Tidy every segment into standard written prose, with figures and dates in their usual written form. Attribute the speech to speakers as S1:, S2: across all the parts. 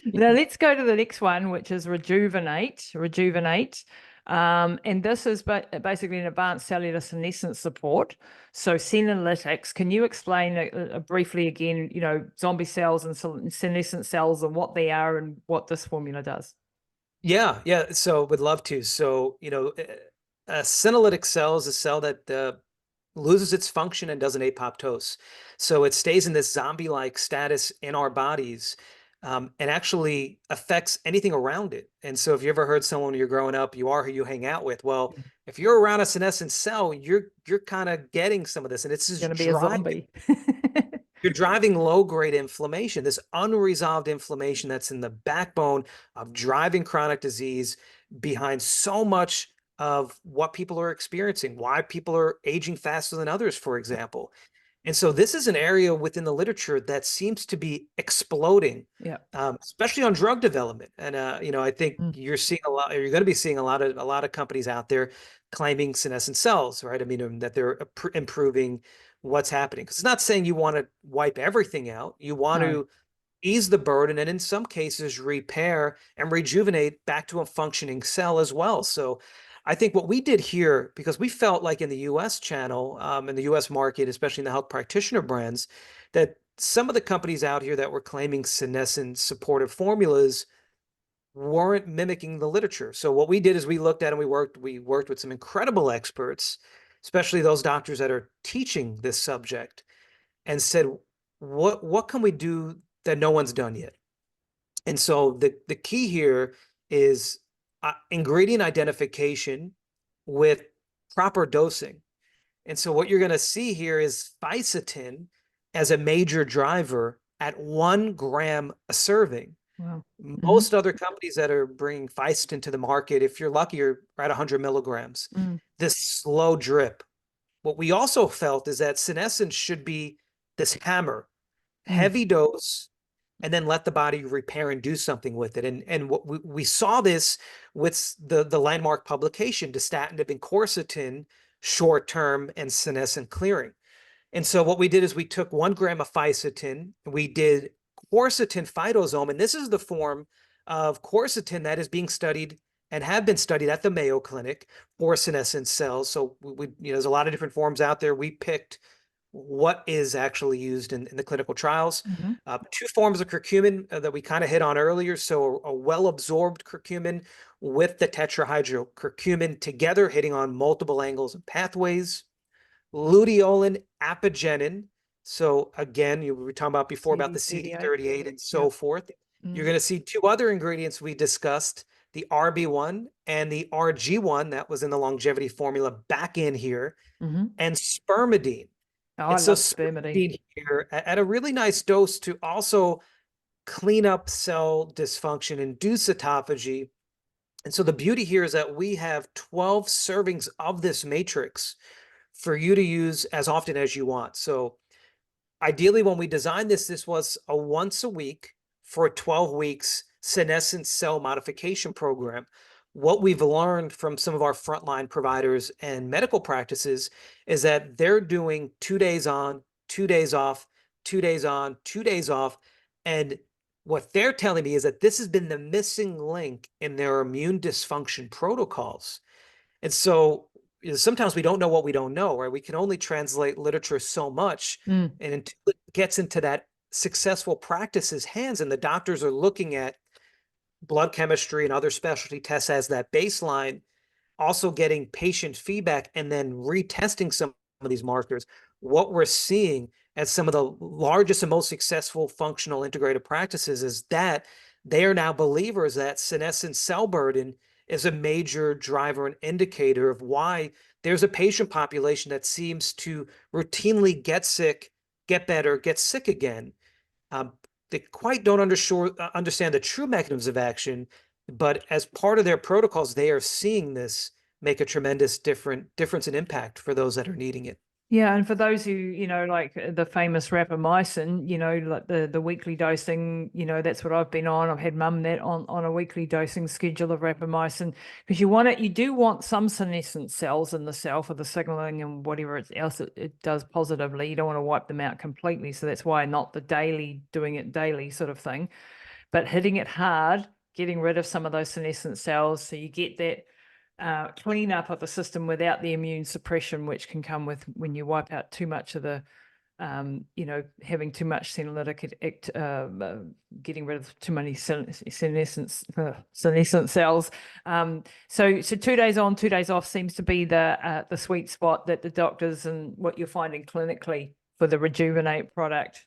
S1: Now let's go to the next one, which is Rejuvenate. Rejuvenate. And this is basically an advanced cellular senescence support. So senolytics, can you explain briefly again, zombie cells and senescent cells and what they are and what this formula does?
S2: Yeah. So would love to. So, a senolytic cell is a cell that loses its function and does an apoptose. So it stays in this zombie-like status in our bodies, and actually affects anything around it. And so if you ever heard someone when you're growing up, you are who you hang out with. Well, if you're around a senescent cell, you're kind of getting some of this, and it's
S1: Going
S2: just
S1: to be a
S2: driving.
S1: zombie.
S2: You're driving low-grade inflammation, this unresolved inflammation that's in the backbone of driving chronic disease behind so much of what people are experiencing, why people are aging faster than others, for example. And so this is an area within the literature that seems to be exploding,
S1: Yeah.
S2: especially on drug development. And I think
S1: Mm.
S2: you're seeing a lot, or you're going to be seeing a lot of companies out there claiming senescent cells, right? I mean, that they're improving what's happening. Because it's not saying you want to wipe everything out. You want
S1: No.
S2: to ease the burden and in some cases repair and rejuvenate back to a functioning cell as well. So I think what we did here, because we felt like in the US channel, in the US market, especially in the health practitioner brands, that some of the companies out here that were claiming senescent supportive formulas weren't mimicking the literature. So what we did is we looked at and we worked with some incredible experts, especially those doctors that are teaching this subject, and said, what can we do that no one's done yet? And so the key here is ingredient identification with proper dosing. And so what you're going to see here is fisetin as a major driver at 1 gram a serving.
S1: Wow. Hmm.
S2: Most other companies that are bringing fisetin to the market, if you're lucky, you're at 100 milligrams.
S1: Mm.
S2: This slow drip. What we also felt is that senescence should be this hammer,
S1: Mm.
S2: heavy dose, and then let the body repair and do something with it. And what we saw this with the landmark publication, dastatinib and quercetin, short term and senescent clearing. And so what we did is we took 1 gram of fisetin, we did quercetin phytosome, and this is the form of quercetin that is being studied and have been studied at the Mayo Clinic for senescent cells. So there's a lot of different forms out there. We picked what is actually used in the clinical trials.
S1: Hmm.
S2: Two forms of curcumin that we kind of hit on earlier. So a well-absorbed curcumin with the tetrahydrocurcumin together, hitting on multiple angles and pathways. Luteolin, apigenin. So again, you were talking about before about the
S1: CD38.
S2: CD38 and
S1: Yeah.
S2: so forth. You're
S1: Mm.
S2: going to see two other ingredients we discussed, the RB1 and the RG1 that was in the longevity formula back in here,
S1: Hmm.
S2: and spermidine.
S1: Oh, I
S2: And so
S1: love spermidine.
S2: spermidine here at a really nice dose to also clean up cell dysfunction, induce autophagy. And so the beauty here is that we have 12 servings of this matrix for you to use as often as you want. So ideally, when we designed this, this was a once a week for 12 weeks senescent cell modification program. What we've learned from some of our frontline providers and medical practices is that they're doing 2 days on, 2 days off, 2 days on, 2 days off. And what they're telling me is that this has been the missing link in their immune dysfunction protocols. And so sometimes we don't know what we don't know, right? We can only translate literature so much.
S1: Mm.
S2: And until it gets into that successful practice's hands and the doctors are looking at blood chemistry and other specialty tests as that baseline, also getting patient feedback and then retesting some of these markers, what we're seeing at some of the largest and most successful functional integrated practices is that they are now believers that senescent cell burden is a major driver and indicator of why there's a patient population that seems to routinely get sick, get better, get sick again. Um, they quite don't understand the true mechanisms of action, but as part of their protocols, they are seeing this make a tremendous difference and impact for those that are needing it.
S1: Yeah, and for those who, like the famous rapamycin, like the weekly dosing, that's what I've been on. I've had mum that on a weekly dosing schedule of rapamycin because you do want some senescent cells in the cell for the signaling and whatever else it does positively. You don't want to wipe them out completely. So that's why not doing it daily sort of thing. but hitting it hard, getting rid of some of those senescent cells, so you get that cleanup of the system without the immune suppression, which can come with when you wipe out too much of the, having too much senolytic, getting rid of too many senescent cells. So 2 days on, 2 days off seems to be the sweet spot that the doctors and what you're finding clinically for the Rejuvenate product.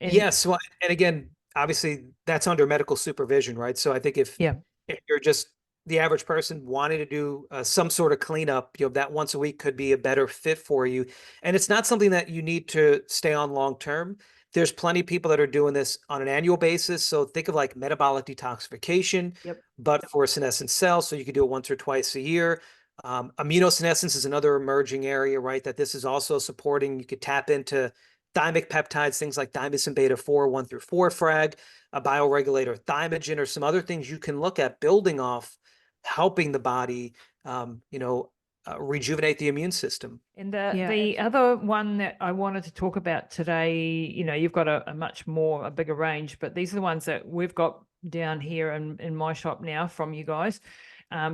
S2: Yes. Well, and again, obviously that's under medical supervision, right? So I think if you're just the average person wanting to do some sort of cleanup, that once a week could be a better fit for you. And it's not something that you need to stay on long term. There's plenty of people that are doing this on an annual basis. So think of like metabolic detoxification, but for senescent cells. So you could do it once or twice a year. Immunosenescence is another emerging area, right? That this is also supporting. You could tap into thymic peptides, things like thymosin beta 4, 1 through 4 frag, a bioregulator, thymogen, or some other things you can look at building off, helping the body, rejuvenate the immune system.
S1: And the other one that I wanted to talk about today, you've got a bigger range, but these are the ones that we've got down here in my shop now from you guys.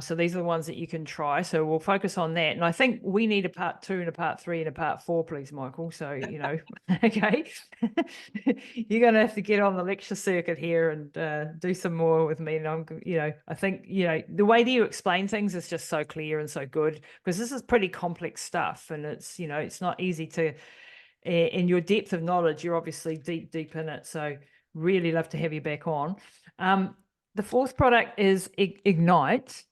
S1: So these are the ones that you can try. So we'll focus on that. And I think we need a part 2 and a part 3 and a part 4, please, Michael. So, okay. You're going to have to get on the lecture circuit here and do some more with me. And I think, the way that you explain things is just so clear and so good, because this is pretty complex stuff. And it's, it's not easy to, in your depth of knowledge, you're obviously deep in it. So really love to have you back on. The fourth product is Ignite.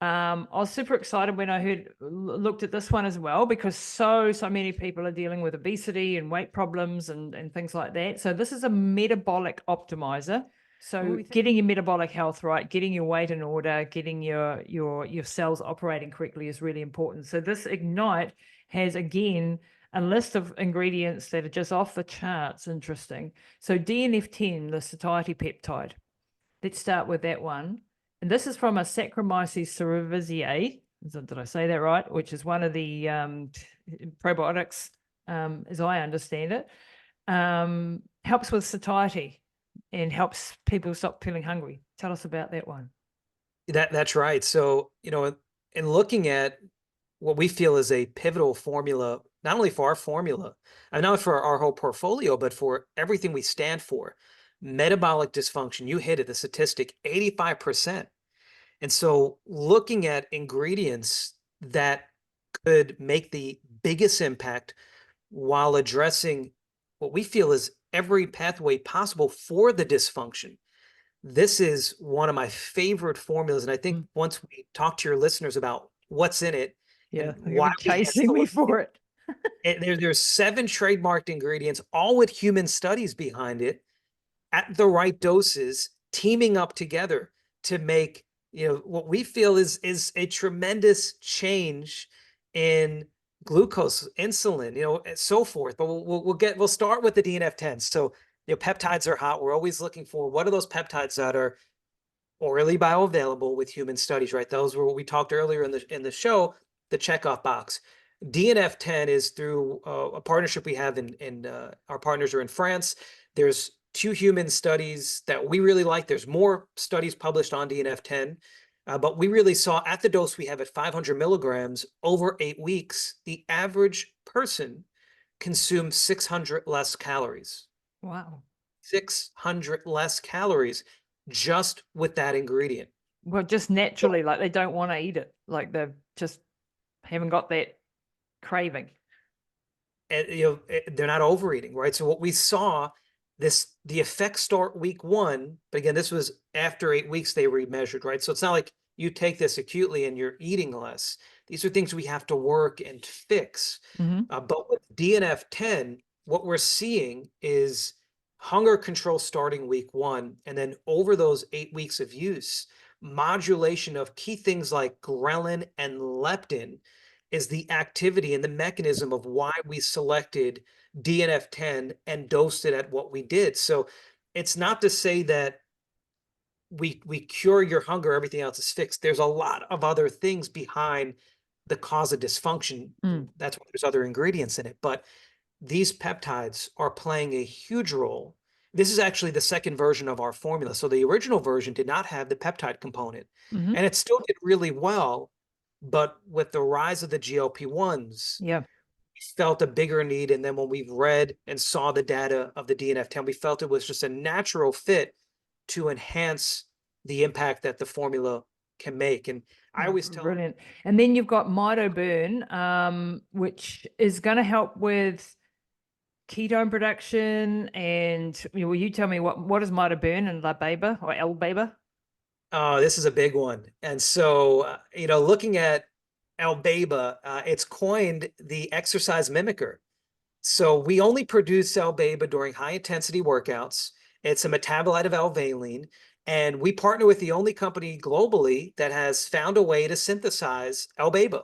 S1: I was super excited when I looked at this one as well, because so many people are dealing with obesity and weight problems and things like that. So this is a metabolic optimizer. So getting your metabolic health right, getting your weight in order, getting your cells operating correctly is really important. So this Ignite has, again, a list of ingredients that are just off the charts interesting. So DNF10, the satiety peptide. Let's start with that one. And this is from a Saccharomyces cerevisiae. Did I say that right? Which is one of the probiotics, as I understand it. Helps with satiety and helps people stop feeling hungry. Tell us about that one.
S2: That's right. So, in looking at what we feel is a pivotal formula, not only for our formula, and not for our whole portfolio, but for everything we stand for. Metabolic dysfunction, you hit it, the statistic, 85%. And so looking at ingredients that could make the biggest impact while addressing what we feel is every pathway possible for the dysfunction. This is one of my favorite formulas. And I think once we talk to your listeners about what's in it, and why
S1: chasing me for it.
S2: There's 7 trademarked ingredients, all with human studies behind it, at the right doses, teaming up together to make what we feel is a tremendous change in glucose, insulin, and so forth. But we'll start with the DNF10. So peptides are hot. We're always looking for what are those peptides that are orally bioavailable with human studies, right? Those were what we talked earlier in the show, the checkoff box. DNF10 is through a partnership we have in our partners are in France. There's 2 human studies that we really like. There's more studies published on DNF10, but we really saw at the dose we have at 500 milligrams over 8 weeks, the average person consumes 600 less calories.
S1: Wow.
S2: 600 less calories just with that ingredient.
S1: Well, just naturally, like they don't want to eat it. Like they just haven't got that craving.
S2: And they're not overeating, right? So what we saw, the effects start week 1, but again, this was after 8 weeks they remeasured, right? So it's not like you take this acutely and you're eating less. These are things we have to work and fix. But with DNF10, what we're seeing is hunger control starting week 1, and then over those 8 weeks of use, modulation of key things like ghrelin and leptin is the activity and the mechanism of why we selected DNF10 and dosed it at what we did. So it's not to say that we cure your hunger, everything else is fixed. There's a lot of other things behind the cause of dysfunction. That's why there's other ingredients in it. But these peptides are playing a huge role This is actually the second version of our formula. So the original version did not have the peptide component,
S1: Hmm.
S2: and it still did really well. But with the rise of the GLP-1s,
S1: Yeah.
S2: we felt a bigger need. And then when we read and saw the data of the DNF10, we felt it was just a natural fit to enhance the impact that the formula can make. And I always tell them,
S1: Brilliant. And then you've got MitoBurn, which is going to help with ketone production. And will you tell me what is MitoBurn and La Beba or El Beba?
S2: oh, this is a big one. And so, looking at Albaba, it's coined the exercise mimicker. So we only produce Albaba during high intensity workouts. It's a metabolite of L-valine, and we partner with the only company globally that has found a way to synthesize Albaba.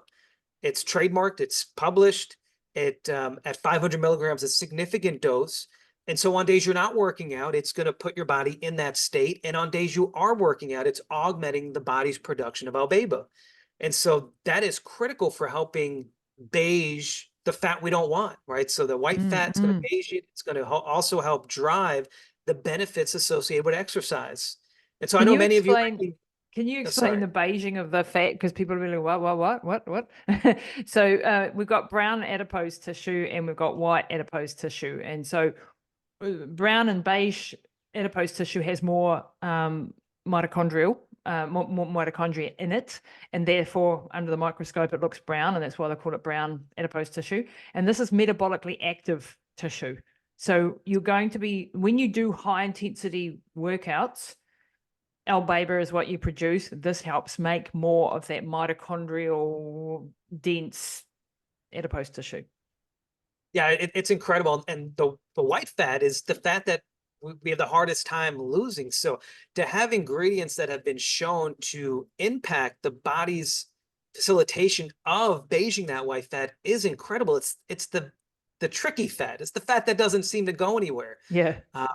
S2: It's trademarked, it's published. It at 500 milligrams, a significant dose. And so on days you're not working out, it's going to put your body in that state. And on days you are working out, it's augmenting the body's production of albaba. And so that is critical for helping beige the fat we don't want, right? So the white fat is going to
S1: Mm-hmm.
S2: beige it. It's going to also help drive the benefits associated with exercise. And so I
S1: Can
S2: know
S1: you
S2: many of you,
S1: explain? Can you
S2: oh,
S1: explain
S2: sorry.
S1: the beiging of the fat? Because people are really, what? So we've got brown adipose tissue and we've got white adipose tissue. And so brown and beige adipose tissue has more mitochondrial, more mitochondria in it, and therefore under the microscope it looks brown, and that's why they call it brown adipose tissue. And this is metabolically active tissue. So you're going to be, when you do high intensity workouts, L-beta is what you produce. This helps make more of that mitochondrial dense adipose tissue.
S2: Yeah, it's incredible. And the white fat is the fat that we have the hardest time losing. So to have ingredients that have been shown to impact the body's facilitation of beiging that white fat is incredible. It's the tricky fat. It's the fat that doesn't seem to go anywhere.
S1: Yeah.
S2: Uh,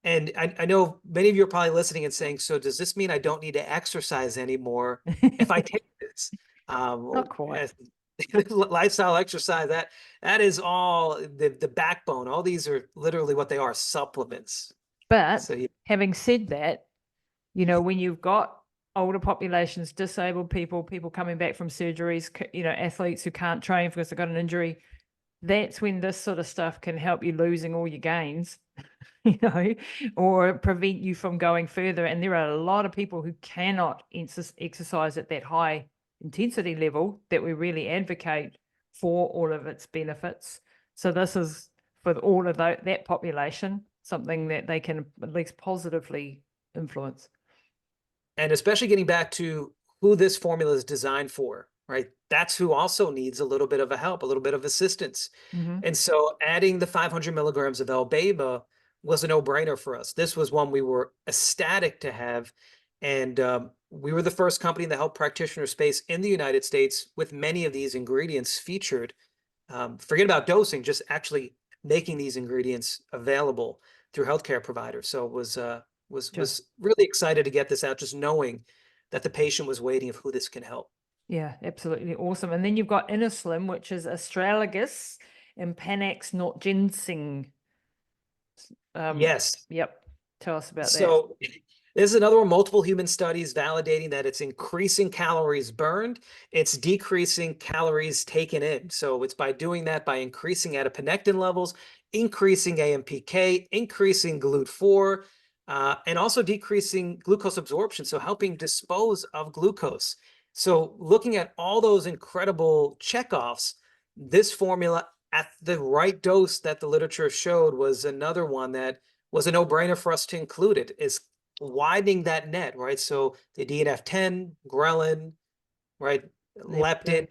S2: and I know many of you are probably listening and saying, so does this mean I don't need to exercise anymore if I take this?
S1: Not quite.
S2: Lifestyle exercise, that is all the backbone. All these are literally what they are, supplements.
S1: But
S2: So
S1: having said that, when you've got older populations, disabled people, people coming back from surgeries, athletes who can't train because they've got an injury, that's when this sort of stuff can help you losing all your gains, or prevent you from going further. And there are a lot of people who cannot exercise at that high intensity level that we really advocate for all of its benefits. So this is for all of that population, something that they can at least positively influence.
S2: and especially getting back to who this formula is designed for, right? That's who also needs a little bit of a help, a little bit of assistance.
S1: Mm-hmm.
S2: And so adding the 500 milligrams of L-beta was a no-brainer for us. This was one we were ecstatic to have. And we were the first company in the health practitioner space in the United States with many of these ingredients featured. Forget about dosing, just actually making these ingredients available through healthcare providers. So it was really excited to get this out, just knowing that the patient was waiting of who this can help.
S1: Yeah, absolutely awesome. And then you've got Innoslim, which is astragalus and Panax, not ginseng.
S2: Yes.
S1: Yep. Tell us about that.
S2: So this is another one, multiple human studies validating that it's increasing calories burned, it's decreasing calories taken in. So it's by doing that, by increasing adiponectin levels, increasing AMPK, increasing GLUT4, and also decreasing glucose absorption, so helping dispose of glucose. So looking at all those incredible checkoffs, this formula at the right dose that the literature showed was another one that was a no-brainer for us to include. It is widening that net, right? So the DNF10, ghrelin, right? Leptin.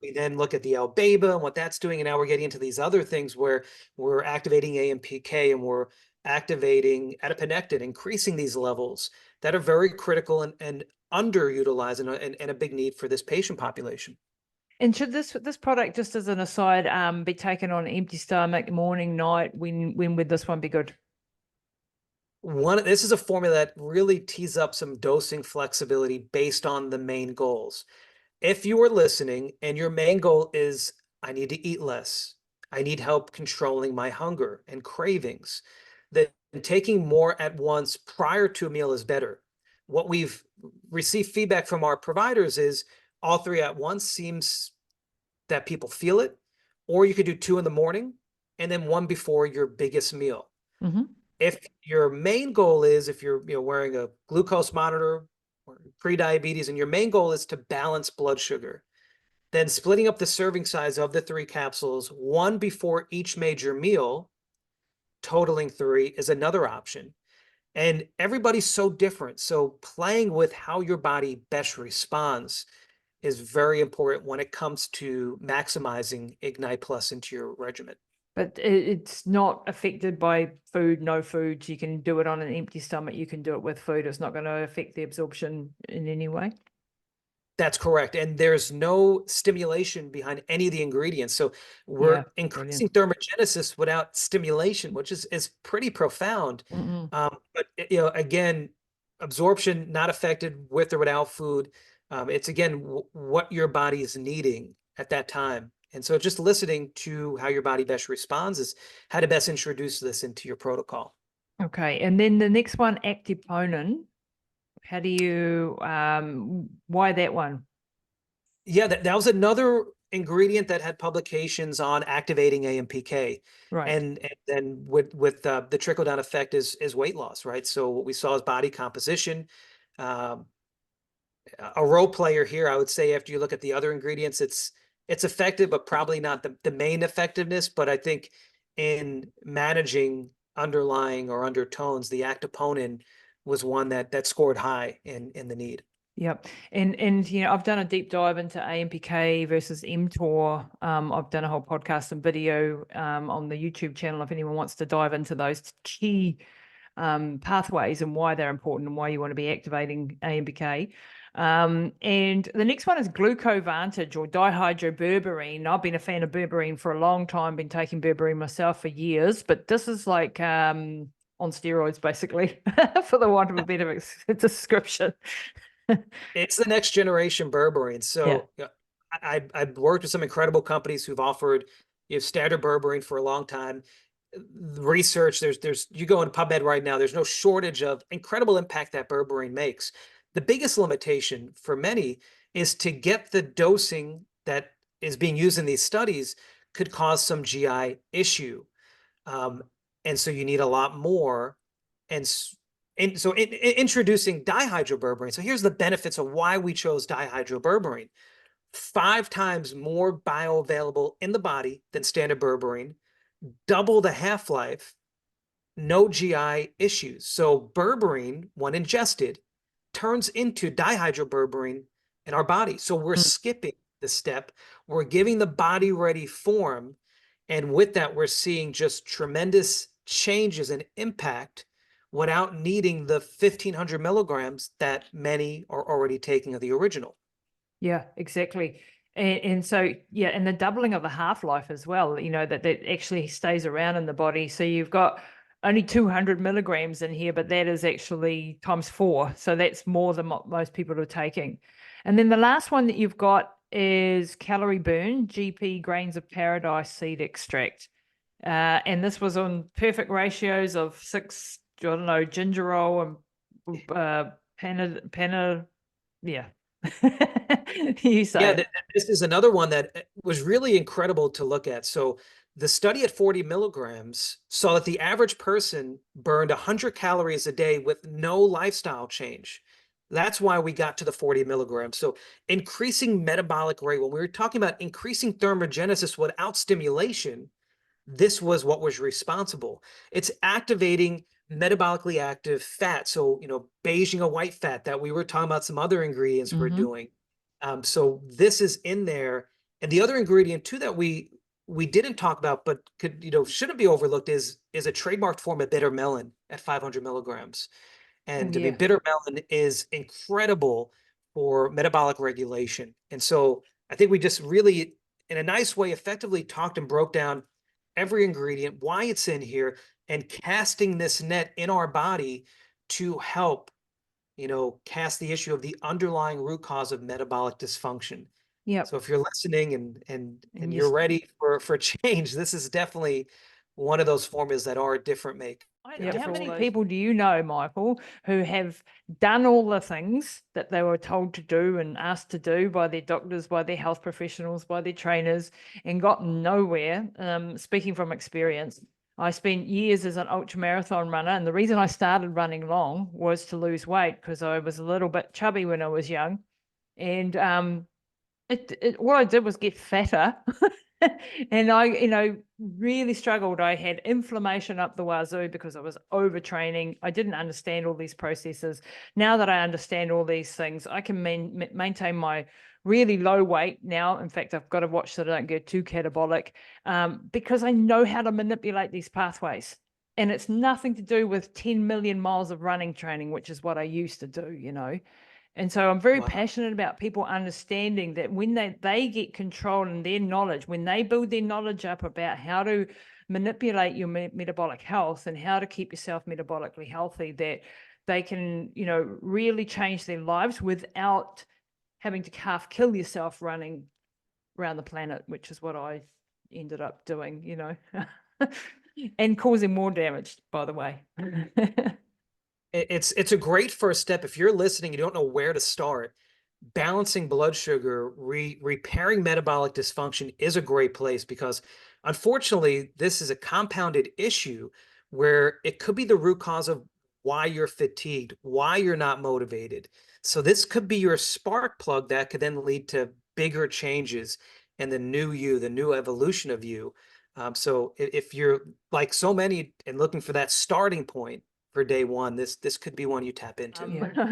S2: We then look at the L-beta and what that's doing, and now we're getting into these other things where we're activating AMPK and we're activating adiponectin, increasing these levels that are very critical and underutilized and a big need for this patient population.
S1: And should this product, just as an aside, be taken on empty stomach, morning, night? When would this one be good?
S2: This is a formula that really tees up some dosing flexibility based on the main goals. If you are listening and your main goal is, I need to eat less, I need help controlling my hunger and cravings, then taking more at once prior to a meal is better. What we've received feedback from our providers is all three at once seems that people feel it, or you could do two in the morning and then one before your biggest meal.
S1: Mm-hmm.
S2: If your main goal is, if you're wearing a glucose monitor or pre-diabetes, and your main goal is to balance blood sugar, then splitting up the serving size of the 3 capsules, one before each major meal, totaling 3, is another option. And everybody's so different. So playing with how your body best responds is very important when it comes to maximizing Ignite Plus into your regimen.
S1: But it's not affected by food, no foods. You can do it on an empty stomach. You can do it with food. It's not going to affect the absorption in any way.
S2: That's correct. And there's no stimulation behind any of the ingredients. So we're
S1: Yeah,
S2: increasing
S1: brilliant.
S2: thermogenesis without stimulation, which is pretty profound.
S1: Mm-mm.
S2: But again, absorption not affected with or without food. It's again what your body is needing at that time. And so just listening to how your body best responds is how to best introduce this into your protocol.
S1: Okay. And then the next one, actiponin. How do you, why that one?
S2: Yeah, that was another ingredient that had publications on activating AMPK.
S1: Right.
S2: And then with the trickle down effect is weight loss, right? So what we saw is body composition. Um, a role player here, I would say, after you look at the other ingredients, it's effective, but probably not the main effectiveness. But I think in managing underlying or undertones, the actiponin was one that scored high in the need.
S1: Yep. And you know, I've done a deep dive into AMPK versus mTOR. I've done a whole podcast and video on the YouTube channel if anyone wants to dive into those key pathways and why they're important and why you want to be activating AMPK. And the next one is glucovantage or dihydroberberine. I've been a fan of berberine for a long time, been taking berberine myself for years, but this is like on steroids, basically, for the want of a better description.
S2: It's the next generation berberine.
S1: Yeah.
S2: So I've worked with some incredible companies who've offered standard berberine for a long time. The research, there's you go in PubMed right now, there's no shortage of incredible impact that berberine makes. The biggest limitation for many is to get the dosing that is being used in these studies could cause some GI issue. Um, and so you need a lot more. And so introducing dihydroberberine. So here's the benefits of why we chose dihydroberberine. 5 times more bioavailable in the body than standard berberine, double the half-life, no GI issues. So berberine, when ingested, turns into dihydroberberine in our body. So we're
S1: Mm.
S2: skipping the step. We're giving the body ready form. And with that, we're seeing just tremendous changes and impact without needing the 1,500 milligrams that many are already taking of the original.
S1: Yeah, exactly. And so, yeah, and the doubling of the half-life as well, you know, that actually stays around in the body. So you've got only 200 milligrams in here, but that is actually times 4. So that's more than what most people are taking. And then the last one that you've got is calorie burn, GP grains of paradise seed extract. And this was on perfect ratios of 6, I don't know, gingerol and yeah. You say
S2: Yeah,
S1: it.
S2: this is another one that was really incredible to look at. So the study at 40 milligrams saw that the average person burned 100 calories a day with no lifestyle change. That's why we got to the 40 milligrams. So increasing metabolic rate, when we were talking about increasing thermogenesis without stimulation, this was what was responsible. It's activating metabolically active fat. So, beiging a white fat that we were talking about some other ingredients we're
S1: Mm-hmm.
S2: doing. So this is in there. And the other ingredient too that we didn't talk about, but could, shouldn't be overlooked is a trademarked form of bitter melon at 500 milligrams.
S1: Oh,
S2: And I mean,
S1: yeah.
S2: bitter melon is incredible for metabolic regulation. And so I think we just really, in a nice way, effectively talked and broke down every ingredient, why it's in here, and casting this net in our body to help, cast the issue of the underlying root cause of metabolic dysfunction.
S1: Yep.
S2: So if you're listening and
S1: And
S2: you're
S1: just
S2: ready for change, this is definitely one of those formulas that are a different make.
S1: I
S2: the
S1: know. How
S2: different
S1: many
S2: ways.
S1: people do you know, Michael, who have done all the things that they were told to do and asked to do by their doctors, by their health professionals, by their trainers, and gotten nowhere? Speaking from experience, I spent years as an ultra marathon runner, and the reason I started running long was to lose weight because I was a little bit chubby when I was young, and what I did was get fatter. And I, really struggled. I had inflammation up the wazoo because I was overtraining. I didn't understand all these processes. Now that I understand all these things, I can maintain my really low weight now. In fact, I've got to watch that I don't get too catabolic, because I know how to manipulate these pathways. And it's nothing to do with 10 million miles of running training, which is what I used to do. And so I'm very
S2: Wow.
S1: passionate about people understanding that when they get control in their knowledge, when they build their knowledge up about how to manipulate your metabolic health and how to keep yourself metabolically healthy, that they can, really change their lives without having to half kill yourself running around the planet, which is what I ended up doing, and causing more damage, by the way.
S2: It's a great first step. If you're listening, you don't know where to start. Balancing blood sugar, repairing metabolic dysfunction is a great place because unfortunately, this is a compounded issue where it could be the root cause of why you're fatigued, why you're not motivated. So this could be your spark plug that could then lead to bigger changes in the new you, the new evolution of you. So if you're like so many and looking for that starting point for day one, this could be one you tap into.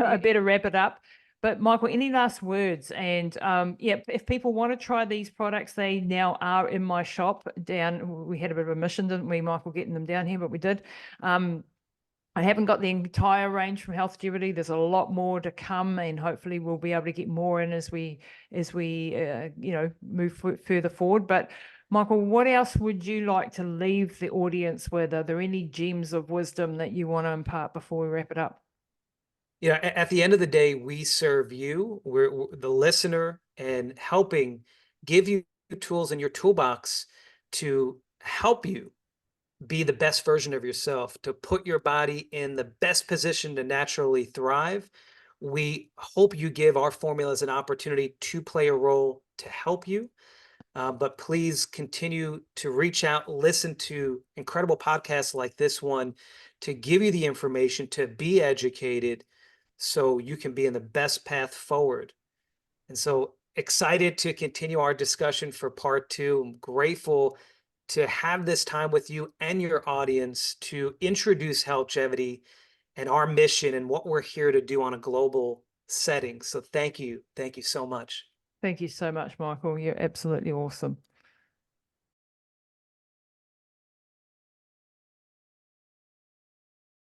S1: I better wrap it up. But Michael, any last words? And if people want to try these products, they now are in my shop down. We had a bit of a mission, didn't we, Michael, getting them down here, but we did. I haven't got the entire range from Healthgevity. There's a lot more to come, and hopefully we'll be able to get more in as we move further forward. But Michael, what else would you like to leave the audience with? Are there any gems of wisdom that you want to impart before we wrap it up?
S2: Yeah, at the end of the day, we serve you. We're the listener and helping give you tools in your toolbox to help you be the best version of yourself, to put your body in the best position to naturally thrive. We hope you give our formulas an opportunity to play a role to help you. But please continue to reach out, listen to incredible podcasts like this one to give you the information to be educated so you can be in the best path forward. And so excited to continue our discussion for part two. I'm grateful to have this time with you and your audience to introduce Healthgevity and our mission and what we're here to do on a global setting. So thank you. Thank you so much.
S1: Thank you so much, Michael. You're absolutely awesome.